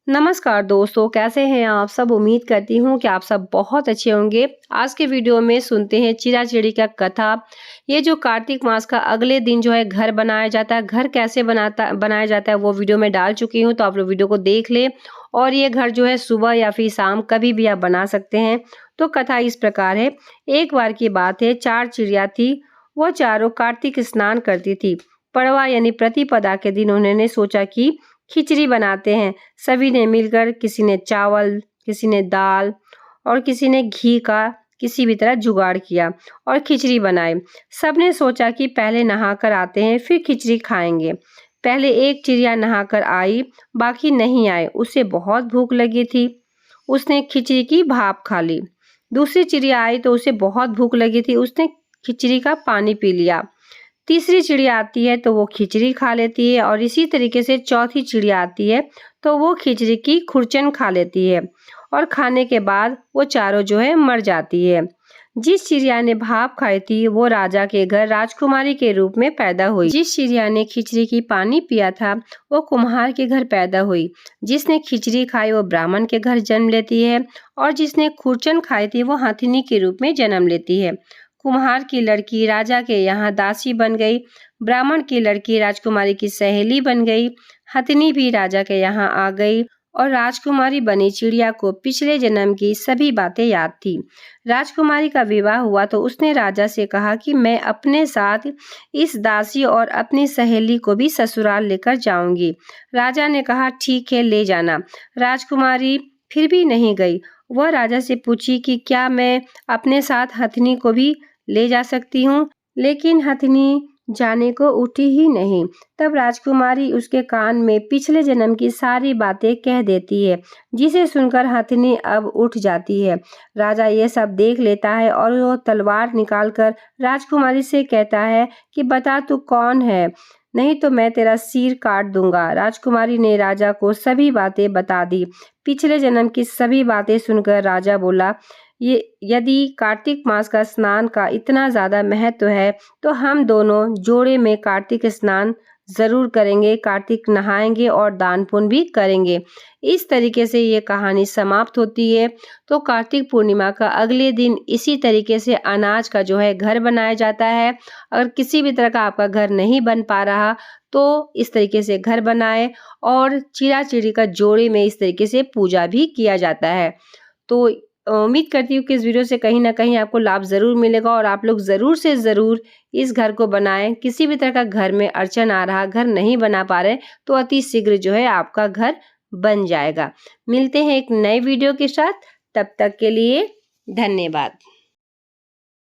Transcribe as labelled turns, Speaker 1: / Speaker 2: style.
Speaker 1: नमस्कार दोस्तों, कैसे हैं आप सब। उम्मीद करती हूँ कि आप सब बहुत अच्छे होंगे। आज के वीडियो में सुनते हैं चिरा चिड़ी का कथा। ये जो कार्तिक मास का अगले दिन जो है घर बनाया जाता है, घर कैसे बनाया जाता है वो वीडियो में डाल चुकी हूँ, तो आप लोग वीडियो को देख ले। और ये घर जो है सुबह या फिर शाम कभी भी आप बना सकते हैं। तो कथा इस प्रकार है। एक बार की बात है, 4 चिड़िया थी। वो चारों कार्तिक स्नान करती थी। पड़वा यानी प्रतिपदा के दिन उन्होंने सोचा कि खिचड़ी बनाते हैं। सभी ने मिलकर, किसी ने चावल, किसी ने दाल और किसी ने घी का किसी भी तरह जुगाड़ किया और खिचड़ी बनाई। सबने सोचा कि पहले नहाकर आते हैं, फिर खिचड़ी खाएंगे। पहले एक चिड़िया नहाकर आई, बाकी नहीं आए। उसे बहुत भूख लगी थी, उसने खिचड़ी की भाप खा ली। दूसरी चिड़िया आई तो उसे बहुत भूख लगी थी, उसने खिचड़ी का पानी पी लिया। तीसरी चिड़िया आती है तो वो खिचड़ी खा लेती है, और इसी तरीके से चौथी चिड़िया आती है तो वो खिचड़ी की खुरचन खा लेती है, और खाने के बाद वो चारों जो है मर जाती है। जिस चिड़िया ने भाप खाई थी वो राजा के घर राजकुमारी के रूप में पैदा हुई। जिस चिड़िया ने खिचड़ी की पानी पिया था वो कुम्हार के घर पैदा हुई। जिसने खिचड़ी खाई वो ब्राह्मण के घर जन्म लेती है, और जिसने खुरचन खाई थी वो हथिनी के रूप में जन्म लेती है। कुम्हार की लड़की राजा के यहाँ दासी बन गई, ब्राह्मण की लड़की राजकुमारी की सहेली बन गई, हथिनी भी राजा के यहाँ आ गई, और राजकुमारी बनी चिड़िया को पिछले जन्म की सभी बातें याद थी। राजकुमारी का विवाह हुआ तो उसने राजा से कहा कि मैं अपने साथ इस दासी और अपनी सहेली को भी ससुराल लेकर जाऊंगी। राजा ने कहा ठीक है, ले जाना। राजकुमारी फिर भी नहीं गई। वह राजा से पूछी कि क्या मैं अपने साथ हथिनी को भी ले जा सकती हूँ, लेकिन हथिनी जाने को उठी ही नहीं। तब राजकुमारी उसके कान में पिछले जन्म की सारी बातें कह देती है, जिसे सुनकर हथिनी अब उठ जाती है। राजा ये सब देख लेता है और वो तलवार निकालकर राजकुमारी से कहता है कि बता तू कौन है, नहीं तो मैं तेरा सिर काट दूंगा। राजकुमारी ने राजा को सभी बातें बता दी। पिछले जन्म की सभी बातें सुनकर राजा बोला, ये यदि कार्तिक मास का स्नान का इतना ज्यादा महत्व है तो हम दोनों जोड़े में कार्तिक स्नान जरूर करेंगे, कार्तिक नहाएंगे और दान पुण्य भी करेंगे। इस तरीके से ये कहानी समाप्त होती है। तो कार्तिक पूर्णिमा का अगले दिन इसी तरीके से अनाज का जो है घर बनाया जाता है। अगर किसी भी तरह का आपका घर नहीं बन पा रहा तो इस तरीके से घर बनाए, और चिड़ा चिड़ी का जोड़े में इस तरीके से पूजा भी किया जाता है। तो उम्मीद करती हूँ कि इस वीडियो से कहीं ना कहीं आपको लाभ जरूर मिलेगा, और आप लोग जरूर से जरूर इस घर को बनाएं। किसी भी तरह का घर में अड़चन आ रहा, घर नहीं बना पा रहे, तो अति शीघ्र जो है आपका घर बन जाएगा। मिलते हैं एक नए वीडियो के साथ, तब तक के लिए धन्यवाद।